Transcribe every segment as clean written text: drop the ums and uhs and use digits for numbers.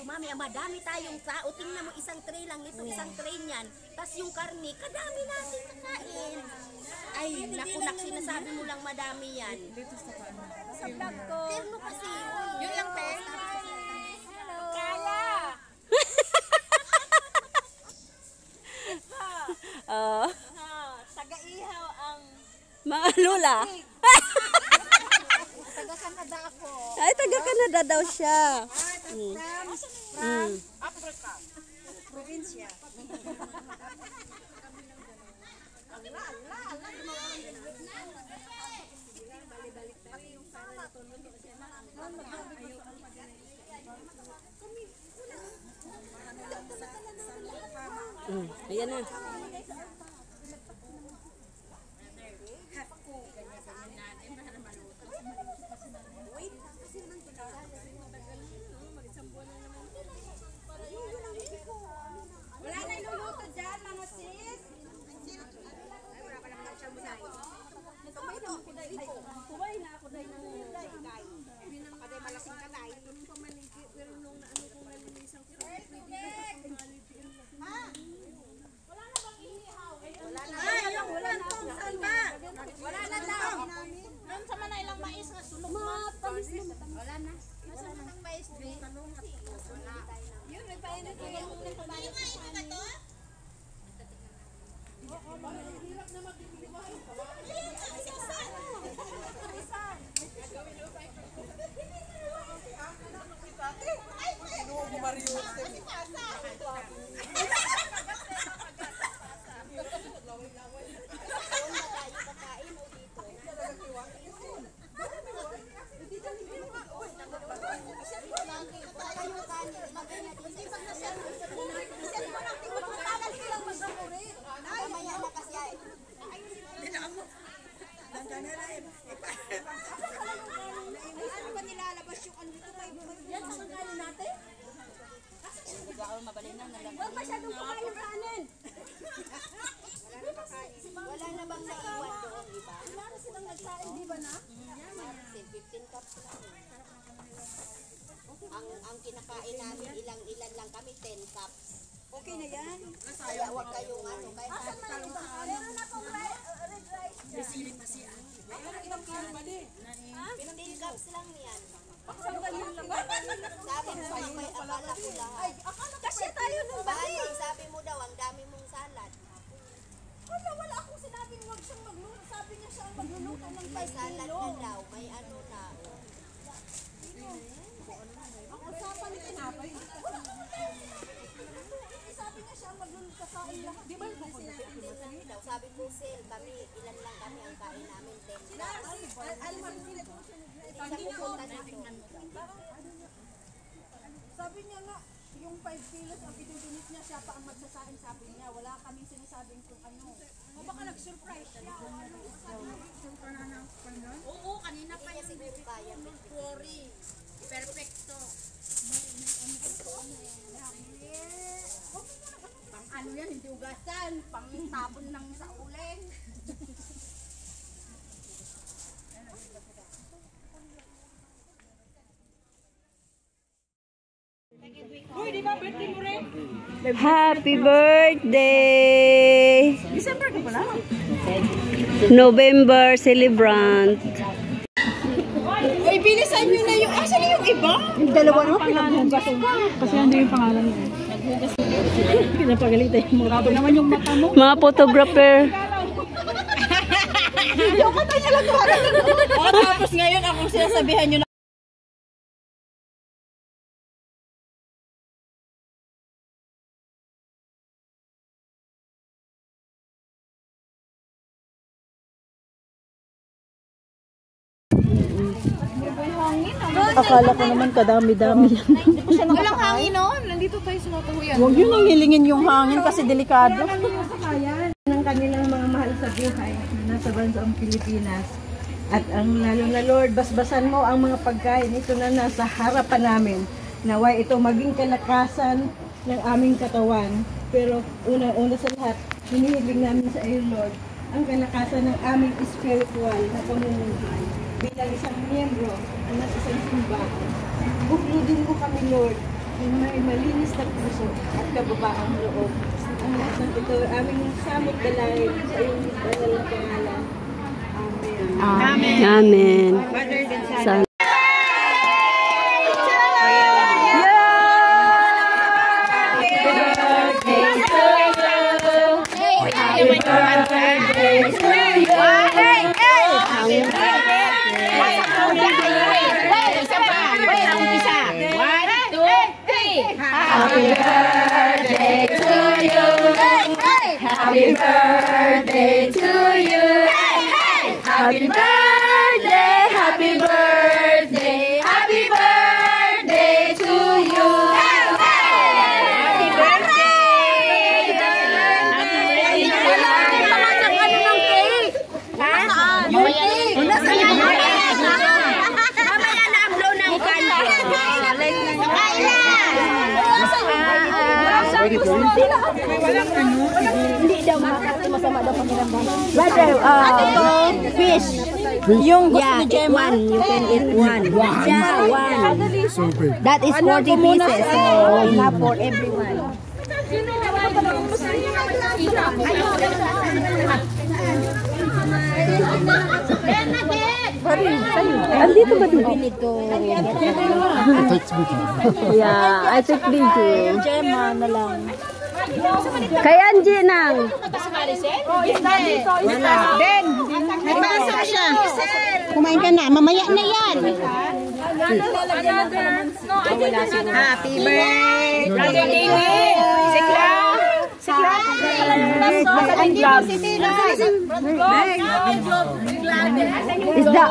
dumami. Madami tayong tao. Tingnan mo, isang tray lang ito, isang tray niyan. Tapos yung karne, kadami natin kakain. Ay, naku, sinasabi mo lang madami yan. Sa vlog ko. Terno kasi yun lang, te. Kaya. Taga-ihaw ang mga lula. Taga-Canada ako. Ay, taga-Canada daw siya. From Africa. Probinsya. Ayan na. Wala na iluluto dyan, mga sis. Wala pa naman siya muna. Tumay na ako dahil ito. Tumay na ako dahil ng day. Pakaday malasing ka dahil. Pero nung naano ko nga nilisang ko, pwede ha? Wala na bang inihaw? Wala na. Wala na. Saan ba? Wala na daw. Noon sa manay lang mais nga sulong. Wala na. Wala na ng mais. Tanong at wala. Yun, may painit ko yung nagpabayad sa kanin. Hirap na magdidimahin. Kinuha mo Mario. Wala na bang naiwan doon, di ba? Wala na silang nagsain, di ba na? 15 cups lang. Ang kinakain namin, ilan lang kami, 10 cups. Okay na yan. Kaya huwag kayong ano. Meron akong red rice. Bisiling pa siya. 15 cups lang yan. Sabi mo, may akala ko lahat. Kasi tayo nung bahay. Sabi mo daw, ang dami mong salad. Wala akong sinabing huwag siyang magluluto. Sabi niya siya ang magluluto ng may salad na daw. May ano na. Ang usapan ni tinapay. Sabi niya siya ang magluluto sa kain lahat. Di ba yung pupunta? Sabi ko, Sel, kami, ilan lang kami ang kain namin. 10 lang. Sabi niya nga, yung 5 kilos ang pinudunit niya, siya pa ang magsasain, sabi niya. Wala kaming sinasabing kung ano. O baka nag-surprise siya. Oo, kanina pa yung kaya. Worry. Perfecto. Pang ano yan, hindi ugasan. Pang tapon ng sa uling. Happy birthday! December ka pala? November celebrant. Ay, bilisan nyo na yung... Asan yung iba? Yung dalawa na pinaghugas ka. Kasi ano yung pangalan mo? Pinapagalitan yung mga naman yung mata mo. Mga photographer. Yung kata niya lang parang. O, tapos ngayon akong sinasabihan nyo na. Akala ko naman kadami-dami yan. Walang hangin noon. Nandito tayo sa Matuhuyan. Huwag yun ang hilingin yung hangin kasi delikado. Ng kanilang mga mahal sa buhay na nasa bansang Pilipinas. At ang lalo na Lord, basbasan mo ang mga pagkain ito na nasa harapan namin. Naway ito maging kalakasan ng aming katawan. Pero una sa lahat, hinihiling namin sa iyo Lord, ang kalakasan ng aming spiritual na pamumuhay. Bilang isang miyembro ng isang simbahan. Bukludin mo kami Lord yung may malinis na puso at kababaang loob. Ito aming samot dalay sa iyong banal na pangalan. Amen. Amen. Sa- Happy birthday to you. Happy birthday, happy birthday, happy birthday to you. Happy birthday. Mamaya na ang blow ng candle. Hindi daw masama daw pakiramdam. Brother, fish. Yung gusto ni Gemma. One. You can eat one. Yeah, one. That is 40 pieces. So, enough for everyone. Andito ba dito? Yeah, I take video. Gemma na lang. Kay Angie nang. Ben, may pasok siya. Kumain ka na. Mamaya na yan. Happy birthday. Brother David. Sikla. Sikla. Hindi mo si Tila. Isda.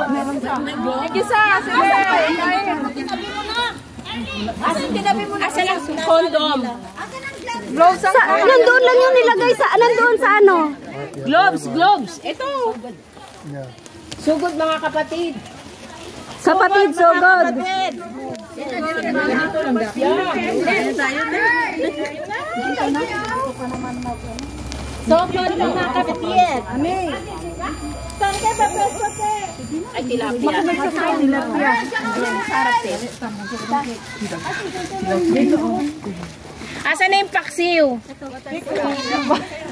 Asa lang condom. Nandoon lang yung nilagay sa, nandoon sa ano? Gloves. Ito. Sugod mga kapatid. Kapatid, so good. Sugod mga kapatid. Amen. Ay, tilapia. Asa na yung paksiw?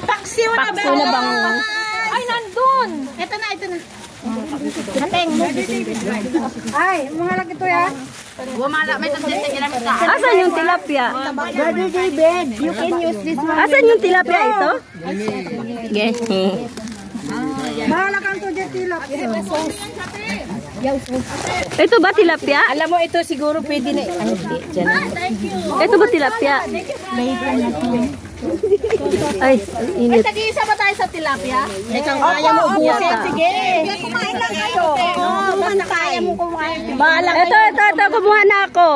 Paksiw na ba? na bango. Ay, nandun. Ito na. Hateng. Ay, mga laki to ya. Wumala, may tagdete ginamit ka. Asan yung tilapia? Brother David, you can use this one. Asan yung tilapia ito? Yes. Bahala kang to dyan tilap. Ito ba tilapia? Alam mo, ito siguro pwede na. Ay, hindi. Diyan na. Ito ba tilapia? Ay, init. Tag-iisa ba tayo sa tilapia? Ikaw kaya mo ubusin. Sige. Kumain lang kayo. Basta kaya mo kumain. Bahala. Ito, kumuha na ako.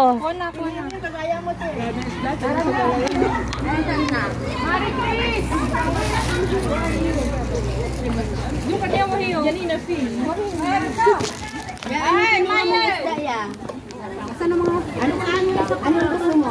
Ay, Maya. Ano gusto mo?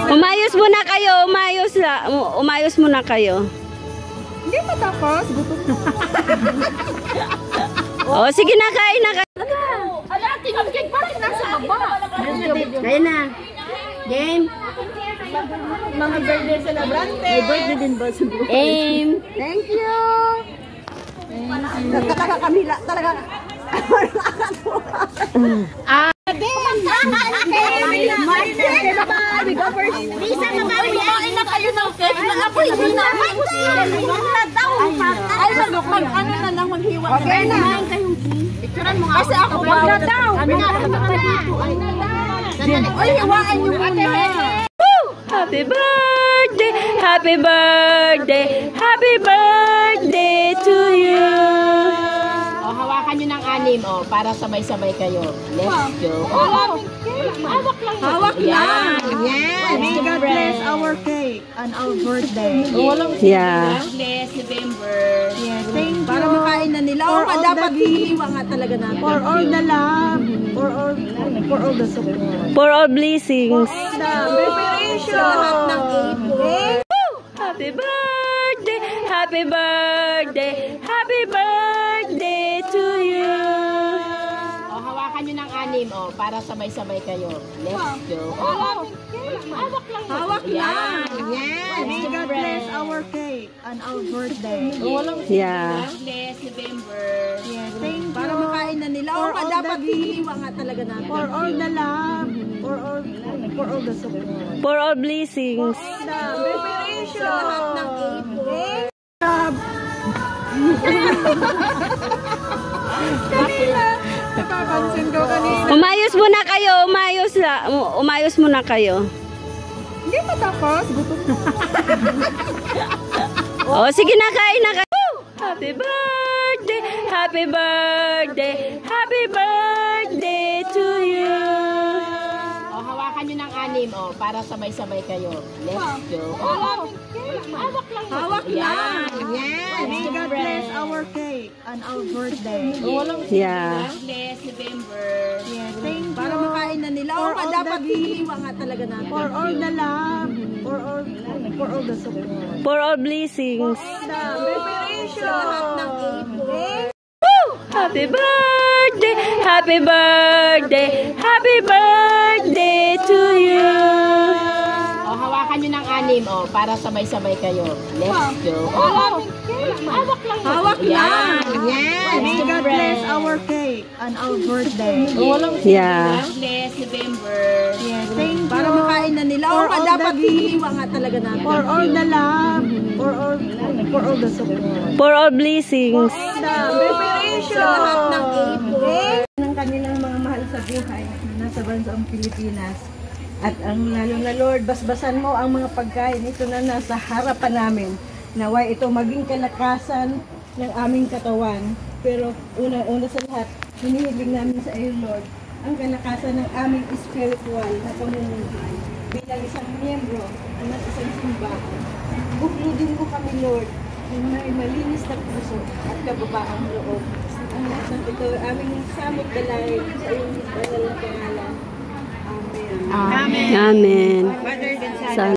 Umayos muna kayo, umayos muna kayo. Hindi pa tapos. Gutom na. Oh, sige na, kain na kayo. Ala, tingnan kay bakit nasa baba? Kain na. Game. Mga birthday celebrante. May birthday din ba sa buhay? Aim. Thank you. Talaga kami, talaga. Lisa, makain na kayo ng cake. Ako, hindi naman. Ay, ano na lang maghiwa. Okay na. Picturean mo nga. Kasi ako, wag na daw. Ay, hiwaan niyo muna. Happy birthday, happy birthday, happy birthday to you. O, hawakan nyo ng anim, para sabay-sabay kayo. Let's go. Hawak lang. Hawak lang. Yes. May God bless our cake. on our birthday. Yeah. Bless November. Yes, thank you. Para makain na nila. O, dapat hiniwa nga talaga natin. For all the love, for all the support. For all blessings. The preparation. Sa lahat ng ipon. Happy birthday! Happy birthday! Happy birthday to you! O, hawakan nyo ng anim, o, para sabay-sabay kayo. Let's go. Hawak lang. Hawak lang. Yes. May God bless our cake on our birthday. Yeah. Bless November. Yes, thank you. Para makain na nila. O, dapat hiniwa nga talaga natin. For all the love, for all the support. For all blessings. The preparation. Sa lahat ng ipon. Napapansin ko kanina. Umayos muna kayo. Umayos muna kayo. Hindi pa tapos. Gutom na. O, sige na, kain na kayo. Happy birthday! Happy birthday! Happy birthday to you! O, hawakan nyo ng anim, o, para sabay-sabay kayo. Let's go. Hawak lang. Hawak lang. Yes. May God bless our cake on our birthday. Yeah. Bless November. Yes, thank you. Para makain na nila. O, dapat hiniwa nga talaga natin. For all the love, for all the support. For all blessings. The preparation. Sa lahat ng ipon. Happy birthday! Happy birthday! Happy birthday to you! O, hawakan nyo ng anim, o, para sabay-sabay kayo. Let's go. Hawak lang. Hawak lang. Yes. May God bless our cake on our birthday. Yeah. Bless November. Yes, thank you. Para makain na nila. O, For all dapat the hiniwa nga talaga natin. For all the love, for all the support. For all blessings. The preparation. Sa lahat ng ipon. Ng kanilang mga mahal sa buhay na nasa bansang Pilipinas. At ang lalo na Lord, basbasan mo ang mga pagkain ito na nasa harapan namin. Naway ito maging kalakasan ng aming katawan. Pero una sa lahat, hinihiling namin sa iyo Lord, ang kalakasan ng aming spiritual na pamumuhay. Bilang isang miyembro ng isang simbahan. Bukludin mo kami Lord, ng may malinis na puso at kababaang loob. Ang lahat ng ito aming samot dalangin sa iyong banal na pangalan. Amen. Amen. Mother Gonzalo. Sa